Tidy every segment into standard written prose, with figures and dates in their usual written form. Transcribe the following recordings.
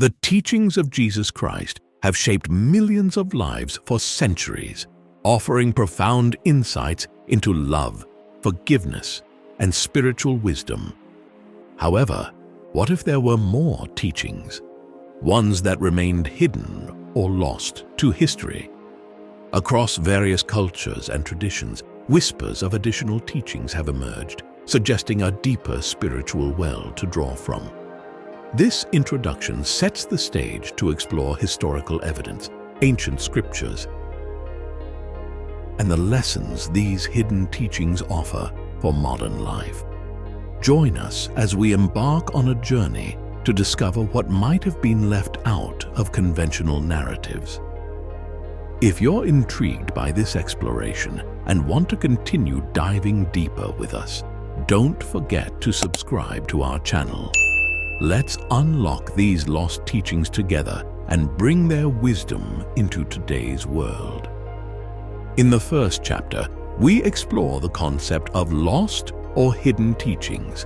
The teachings of Jesus Christ have shaped millions of lives for centuries, offering profound insights into love, forgiveness, and spiritual wisdom. However, what if there were more teachings, ones that remained hidden or lost to history? Across various cultures and traditions, whispers of additional teachings have emerged, suggesting a deeper spiritual well to draw from. This introduction sets the stage to explore historical evidence, ancient scriptures, and the lessons these hidden teachings offer for modern life. Join us as we embark on a journey to discover what might have been left out of conventional narratives. If you're intrigued by this exploration and want to continue diving deeper with us, don't forget to subscribe to our channel. Let's unlock these lost teachings together and bring their wisdom into today's world. In the first chapter, we explore the concept of lost or hidden teachings,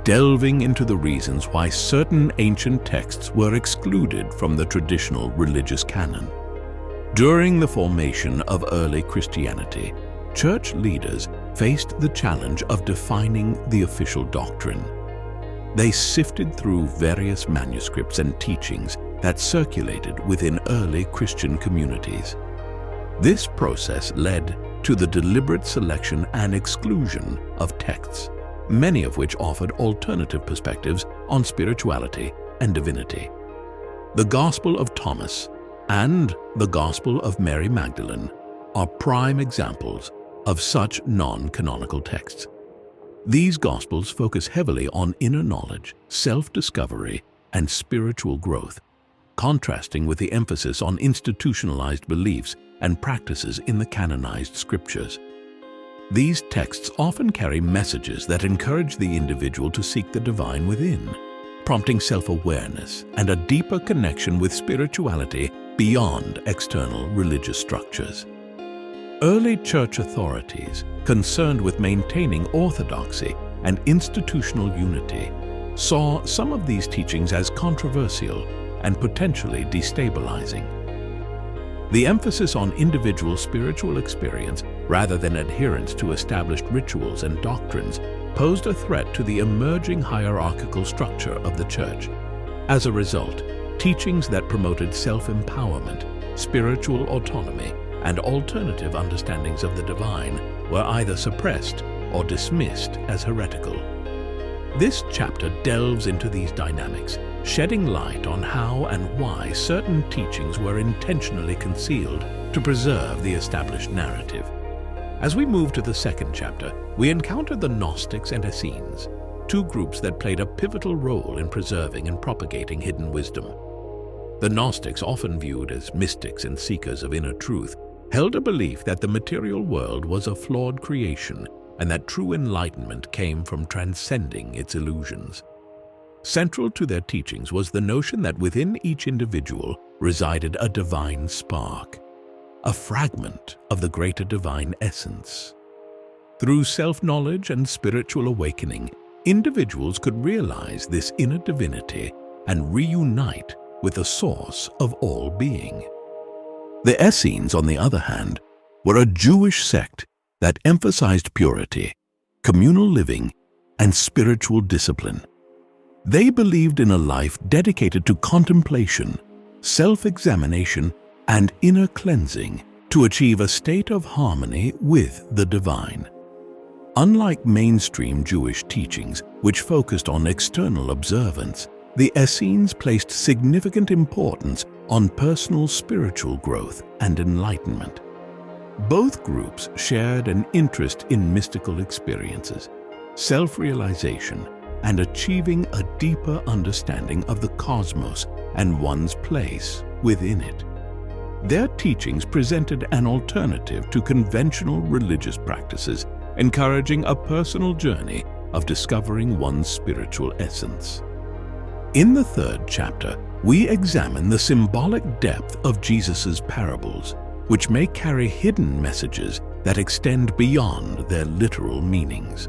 delving into the reasons why certain ancient texts were excluded from the traditional religious canon. During the formation of early Christianity, church leaders faced the challenge of defining the official doctrine. They sifted through various manuscripts and teachings that circulated within early Christian communities. This process led to the deliberate selection and exclusion of texts, many of which offered alternative perspectives on spirituality and divinity. The Gospel of Thomas and the Gospel of Mary Magdalene are prime examples of such non-canonical texts. These Gospels focus heavily on inner knowledge, self-discovery, and spiritual growth, contrasting with the emphasis on institutionalized beliefs and practices in the canonized scriptures. These texts often carry messages that encourage the individual to seek the divine within, prompting self-awareness and a deeper connection with spirituality beyond external religious structures. Early church authorities, concerned with maintaining orthodoxy and institutional unity, saw some of these teachings as controversial and potentially destabilizing. The emphasis on individual spiritual experience rather than adherence to established rituals and doctrines posed a threat to the emerging hierarchical structure of the church. As a result, teachings that promoted self-empowerment, spiritual autonomy, and alternative understandings of the divine were either suppressed or dismissed as heretical. This chapter delves into these dynamics, shedding light on how and why certain teachings were intentionally concealed to preserve the established narrative. As we move to the second chapter, we encounter the Gnostics and Essenes, two groups that played a pivotal role in preserving and propagating hidden wisdom. The Gnostics, often viewed as mystics and seekers of inner truth, held a belief that the material world was a flawed creation and that true enlightenment came from transcending its illusions. Central to their teachings was the notion that within each individual resided a divine spark, a fragment of the greater divine essence. Through self-knowledge and spiritual awakening, individuals could realize this inner divinity and reunite with the source of all being. The Essenes, on the other hand, were a Jewish sect that emphasized purity, communal living, and spiritual discipline. They believed in a life dedicated to contemplation, self-examination, and inner cleansing to achieve a state of harmony with the divine. Unlike mainstream Jewish teachings, which focused on external observance, the Essenes placed significant importance on personal spiritual growth and enlightenment. Both groups shared an interest in mystical experiences, self-realization, and achieving a deeper understanding of the cosmos and one's place within it. Their teachings presented an alternative to conventional religious practices, encouraging a personal journey of discovering one's spiritual essence. In the third chapter, we examine the symbolic depth of Jesus's parables, which may carry hidden messages that extend beyond their literal meanings.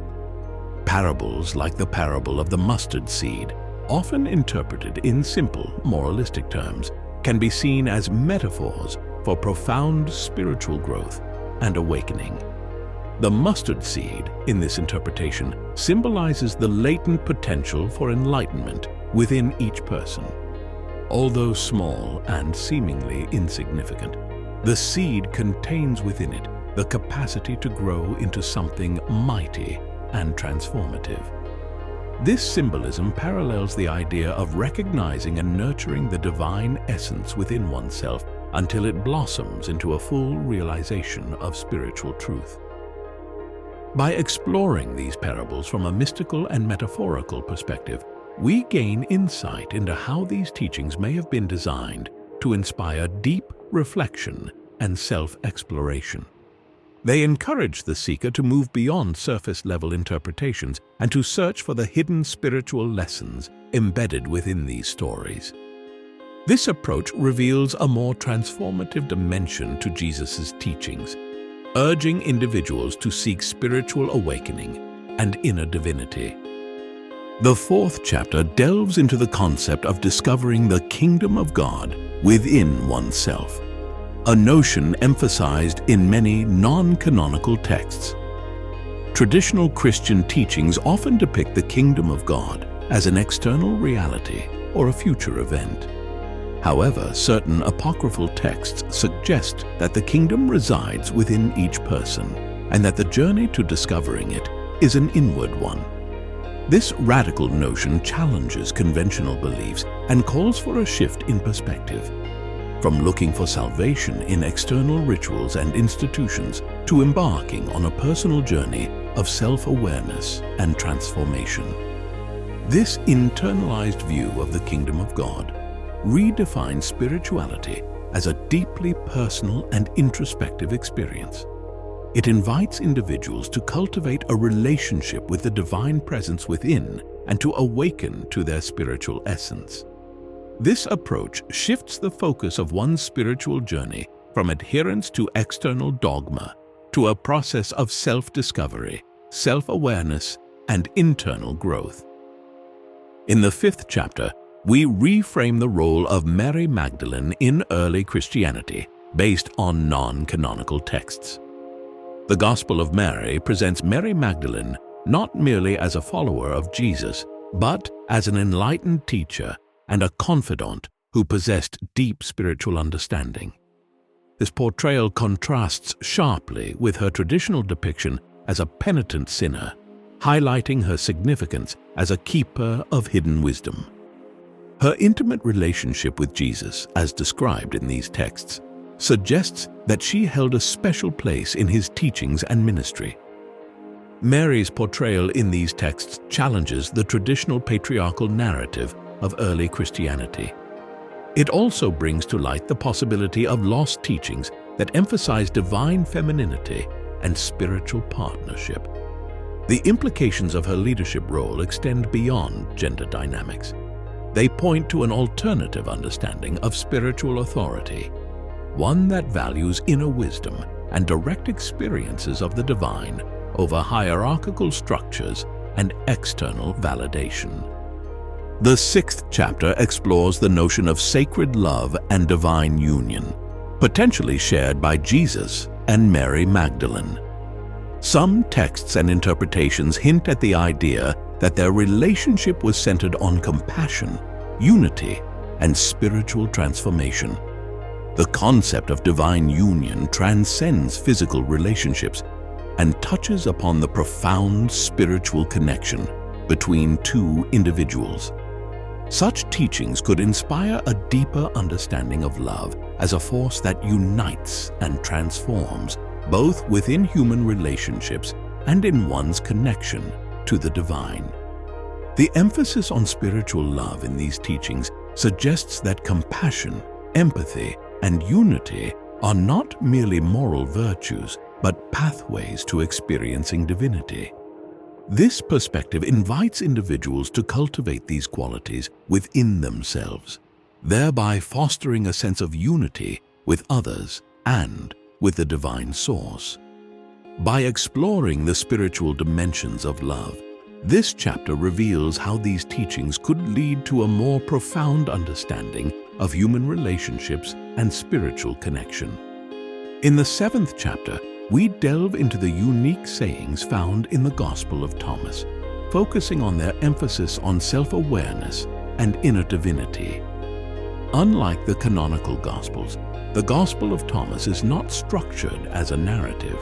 Parables like the parable of the mustard seed often interpreted in simple, moralistic terms, can be seen as metaphors for profound spiritual growth and awakening. The mustard seed, in this interpretation, symbolizes the latent potential for enlightenment within each person. Although small and seemingly insignificant, the seed contains within it the capacity to grow into something mighty and transformative. This symbolism parallels the idea of recognizing and nurturing the divine essence within oneself until it blossoms into a full realization of spiritual truth. By exploring these parables from a mystical and metaphorical perspective, we gain insight into how these teachings may have been designed to inspire deep reflection and self-exploration. They encourage the seeker to move beyond surface-level interpretations and to search for the hidden spiritual lessons embedded within these stories. This approach reveals a more transformative dimension to Jesus' teachings, urging individuals to seek spiritual awakening and inner divinity. The fourth chapter delves into the concept of discovering the kingdom of God within oneself, a notion emphasized in many non-canonical texts. Traditional Christian teachings often depict the kingdom of God as an external reality or a future event. However, certain apocryphal texts suggest that the kingdom resides within each person and that the journey to discovering it is an inward one. This radical notion challenges conventional beliefs and calls for a shift in perspective, from looking for salvation in external rituals and institutions to embarking on a personal journey of self-awareness and transformation. This internalized view of the kingdom of God redefines spirituality as a deeply personal and introspective experience. It invites individuals to cultivate a relationship with the divine presence within and to awaken to their spiritual essence. This approach shifts the focus of one's spiritual journey from adherence to external dogma to a process of self-discovery, self-awareness, and internal growth. In the fifth chapter, we reframe the role of Mary Magdalene in early Christianity based on non-canonical texts. The Gospel of Mary presents Mary Magdalene not merely as a follower of Jesus, but as an enlightened teacher and a confidant who possessed deep spiritual understanding. This portrayal contrasts sharply with her traditional depiction as a penitent sinner, highlighting her significance as a keeper of hidden wisdom. Her intimate relationship with Jesus, as described in these texts, suggests that she held a special place in his teachings and ministry. Mary's portrayal in these texts challenges the traditional patriarchal narrative of early Christianity. It also brings to light the possibility of lost teachings that emphasize divine femininity and spiritual partnership. The implications of her leadership role extend beyond gender dynamics. They point to an alternative understanding of spiritual authority, one that values inner wisdom and direct experiences of the divine over hierarchical structures and external validation. The sixth chapter explores the notion of sacred love and divine union, potentially shared by Jesus and Mary Magdalene. Some texts and interpretations hint at the idea that their relationship was centered on compassion, unity, and spiritual transformation. The concept of divine union transcends physical relationships and touches upon the profound spiritual connection between two individuals. Such teachings could inspire a deeper understanding of love as a force that unites and transforms both within human relationships and in one's connection to the divine. The emphasis on spiritual love in these teachings suggests that compassion, empathy, and unity are not merely moral virtues, but pathways to experiencing divinity. This perspective invites individuals to cultivate these qualities within themselves, thereby fostering a sense of unity with others and with the divine source. By exploring the spiritual dimensions of love, This chapter reveals how these teachings could lead to a more profound understanding of human relationships and spiritual connection. In the 7th chapter, we delve into the unique sayings found in the Gospel of Thomas, focusing on their emphasis on self-awareness and inner divinity. Unlike the canonical Gospels, the Gospel of Thomas is not structured as a narrative,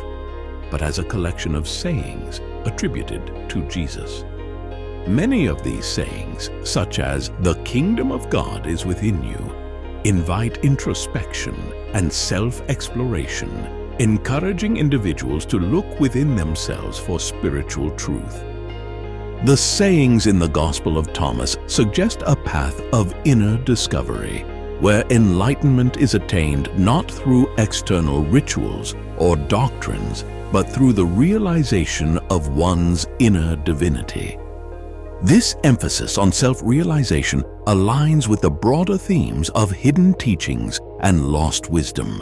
but as a collection of sayings attributed to Jesus. Many of these sayings, such as "the kingdom of God is within you," invite introspection and self-exploration, encouraging individuals to look within themselves for spiritual truth. The sayings in the Gospel of Thomas suggest a path of inner discovery, where enlightenment is attained not through external rituals or doctrines, but through the realization of one's inner divinity. This emphasis on self-realization aligns with the broader themes of hidden teachings and lost wisdom,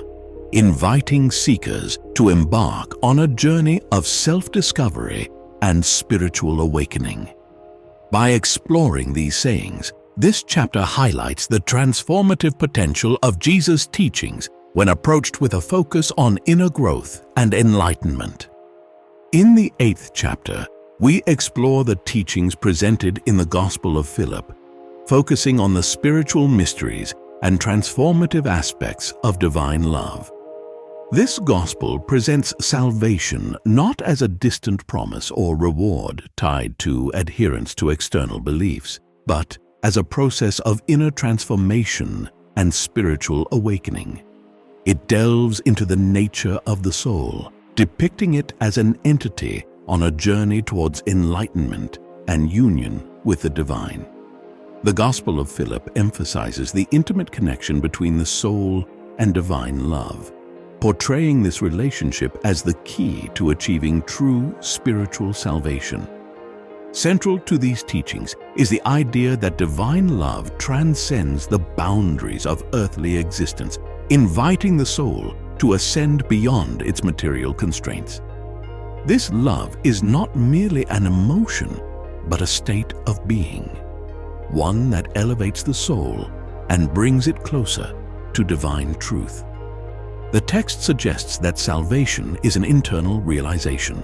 inviting seekers to embark on a journey of self-discovery and spiritual awakening. By exploring these sayings, this chapter highlights the transformative potential of Jesus' teachings when approached with a focus on inner growth and enlightenment. In the 8th chapter, we explore the teachings presented in the Gospel of Philip, focusing on the spiritual mysteries and transformative aspects of divine love. This gospel presents salvation not as a distant promise or reward tied to adherence to external beliefs, but as a process of inner transformation and spiritual awakening. It delves into the nature of the soul, depicting it as an entity on a journey towards enlightenment and union with the divine. The Gospel of Philip emphasizes the intimate connection between the soul and divine love, portraying this relationship as the key to achieving true spiritual salvation. Central to these teachings is the idea that divine love transcends the boundaries of earthly existence, inviting the soul to ascend beyond its material constraints. This love is not merely an emotion, but a state of being, one that elevates the soul and brings it closer to divine truth. The text suggests that salvation is an internal realization,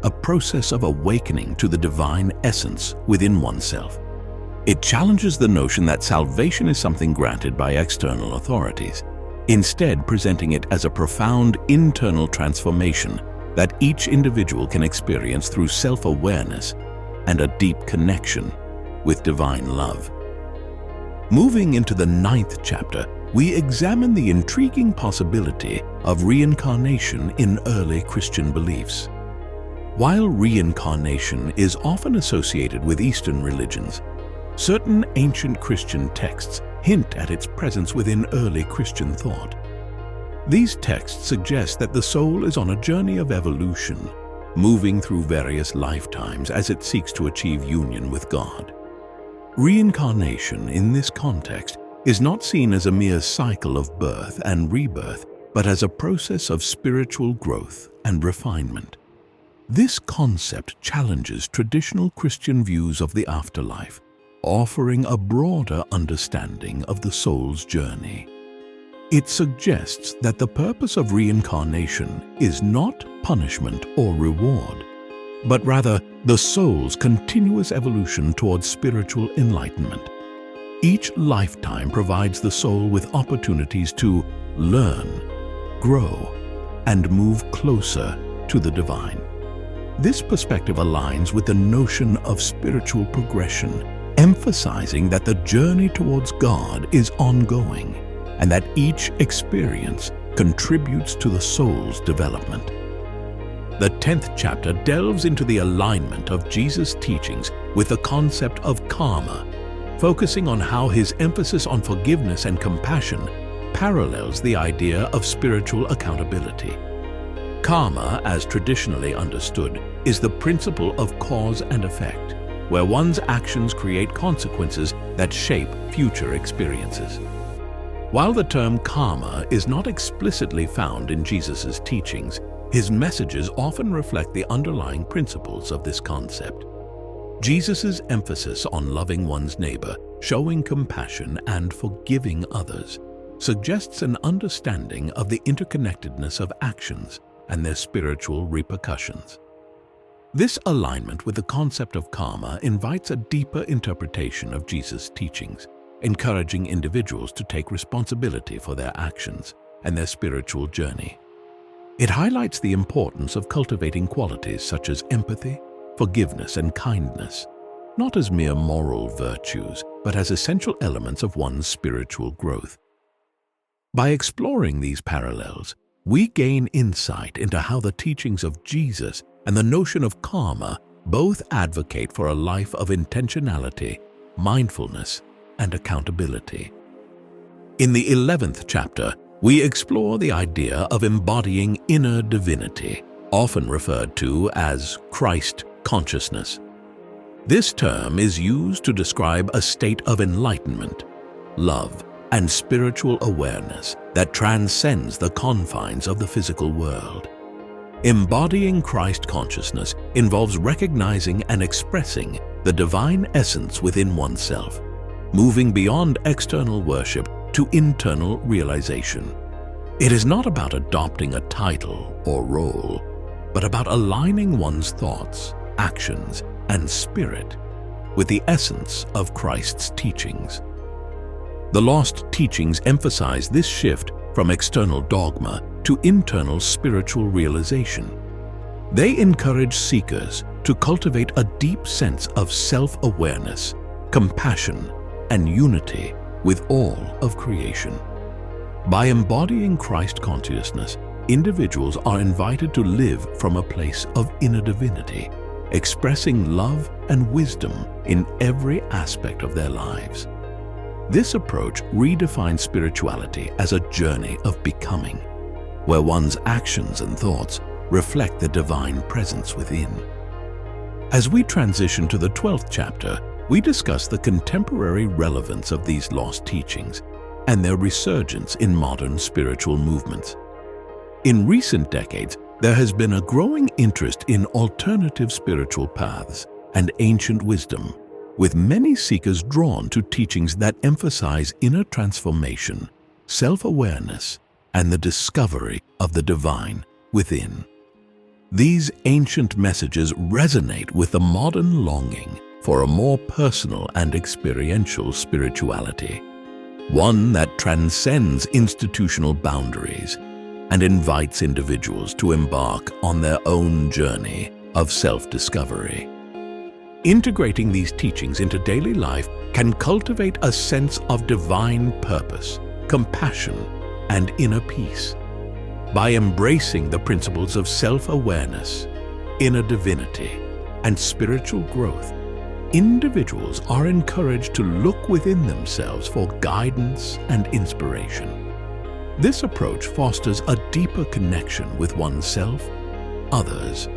a process of awakening to the divine essence within oneself. It challenges the notion that salvation is something granted by external authorities, instead presenting it as a profound internal transformation that each individual can experience through self-awareness and a deep connection with divine love. Moving into the 9th chapter, we examine the intriguing possibility of reincarnation in early Christian beliefs. While reincarnation is often associated with Eastern religions, certain ancient Christian texts hint at its presence within early Christian thought. These texts suggest that the soul is on a journey of evolution, moving through various lifetimes as it seeks to achieve union with God. Reincarnation in this context is not seen as a mere cycle of birth and rebirth, but as a process of spiritual growth and refinement. This concept challenges traditional Christian views of the afterlife, offering a broader understanding of the soul's journey. It suggests that the purpose of reincarnation is not punishment or reward, but rather the soul's continuous evolution towards spiritual enlightenment. Each lifetime provides the soul with opportunities to learn, grow, and move closer to the divine. This perspective aligns with the notion of spiritual progression, emphasizing that the journey towards God is ongoing and that each experience contributes to the soul's development. The 10th chapter delves into the alignment of Jesus' teachings with the concept of karma, focusing on how his emphasis on forgiveness and compassion parallels the idea of spiritual accountability. Karma, as traditionally understood, is the principle of cause and effect, where one's actions create consequences that shape future experiences. While the term karma is not explicitly found in Jesus' teachings, his messages often reflect the underlying principles of this concept. Jesus' emphasis on loving one's neighbor, showing compassion, and forgiving others suggests an understanding of the interconnectedness of actions and their spiritual repercussions. This alignment with the concept of karma invites a deeper interpretation of Jesus' teachings, encouraging individuals to take responsibility for their actions and their spiritual journey. It highlights the importance of cultivating qualities such as empathy, forgiveness, and kindness, not as mere moral virtues, but as essential elements of one's spiritual growth. By exploring these parallels, we gain insight into how the teachings of Jesus and the notion of karma both advocate for a life of intentionality, mindfulness, and accountability. In the 11th chapter, we explore the idea of embodying inner divinity, often referred to as Christ consciousness. This term is used to describe a state of enlightenment, love, and spiritual awareness that transcends the confines of the physical world. Embodying Christ consciousness involves recognizing and expressing the divine essence within oneself, moving beyond external worship to internal realization. It is not about adopting a title or role, but about aligning one's thoughts, actions, and spirit with the essence of Christ's teachings. The lost teachings emphasize this shift from external dogma to internal spiritual realization. They encourage seekers to cultivate a deep sense of self-awareness, compassion, and unity with all of creation. By embodying Christ consciousness, individuals are invited to live from a place of inner divinity, expressing love and wisdom in every aspect of their lives. This approach redefines spirituality as a journey of becoming, where one's actions and thoughts reflect the divine presence within. As we transition to the 12th chapter, we discuss the contemporary relevance of these lost teachings and their resurgence in modern spiritual movements. In recent decades, there has been a growing interest in alternative spiritual paths and ancient wisdom, with many seekers drawn to teachings that emphasize inner transformation, self-awareness, and the discovery of the divine within. These ancient messages resonate with the modern longing for a more personal and experiential spirituality, one that transcends institutional boundaries and invites individuals to embark on their own journey of self-discovery. Integrating these teachings into daily life can cultivate a sense of divine purpose, compassion, and inner peace. By embracing the principles of self-awareness, inner divinity, and spiritual growth, individuals are encouraged to look within themselves for guidance and inspiration. This approach fosters a deeper connection with oneself, others,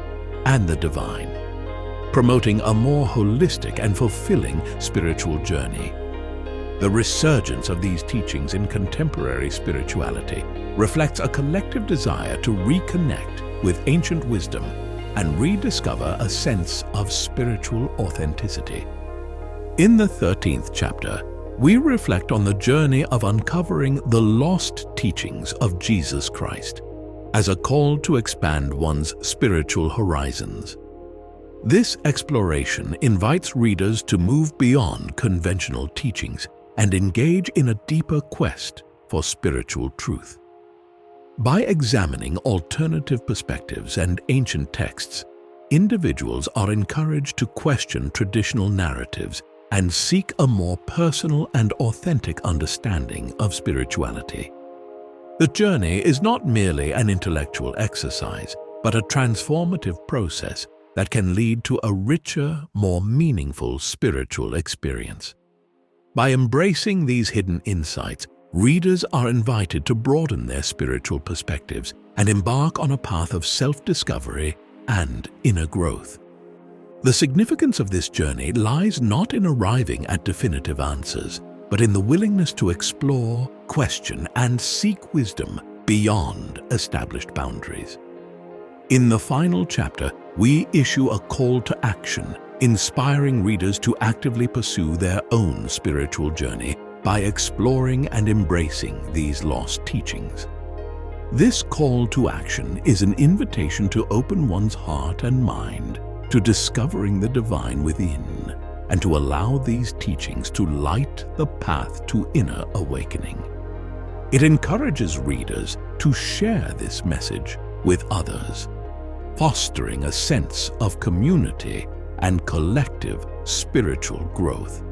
and the divine, promoting a more holistic and fulfilling spiritual journey. The resurgence of these teachings in contemporary spirituality reflects a collective desire to reconnect with ancient wisdom and rediscover a sense of spiritual authenticity. In the 13th chapter, we reflect on the journey of uncovering the lost teachings of Jesus Christ as a call to expand one's spiritual horizons. This exploration invites readers to move beyond conventional teachings and engage in a deeper quest for spiritual truth. By examining alternative perspectives and ancient texts, individuals are encouraged to question traditional narratives and seek a more personal and authentic understanding of spirituality. The journey is not merely an intellectual exercise, but a transformative process that can lead to a richer, more meaningful spiritual experience. By embracing these hidden insights, readers are invited to broaden their spiritual perspectives and embark on a path of self-discovery and inner growth. The significance of this journey lies not in arriving at definitive answers, but in the willingness to explore, question, and seek wisdom beyond established boundaries. In the final chapter, we issue a call to action, inspiring readers to actively pursue their own spiritual journey by exploring and embracing these lost teachings. This call to action is an invitation to open one's heart and mind to discovering the divine within, and to allow these teachings to light the path to inner awakening. It encourages readers to share this message with others, fostering a sense of community and collective spiritual growth.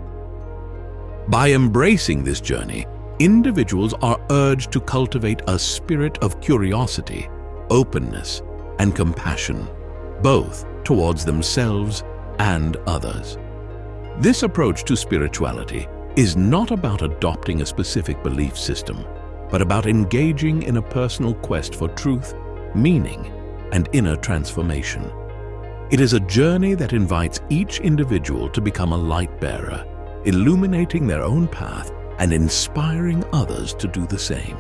By embracing this journey, individuals are urged to cultivate a spirit of curiosity, openness, and compassion, both towards themselves and others. This approach to spirituality is not about adopting a specific belief system, but about engaging in a personal quest for truth, meaning, and inner transformation. It is a journey that invites each individual to become a light bearer, illuminating their own path and inspiring others to do the same.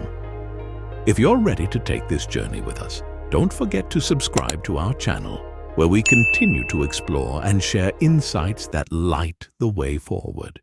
If you're ready to take this journey with us, don't forget to subscribe to our channel, where we continue to explore and share insights that light the way forward.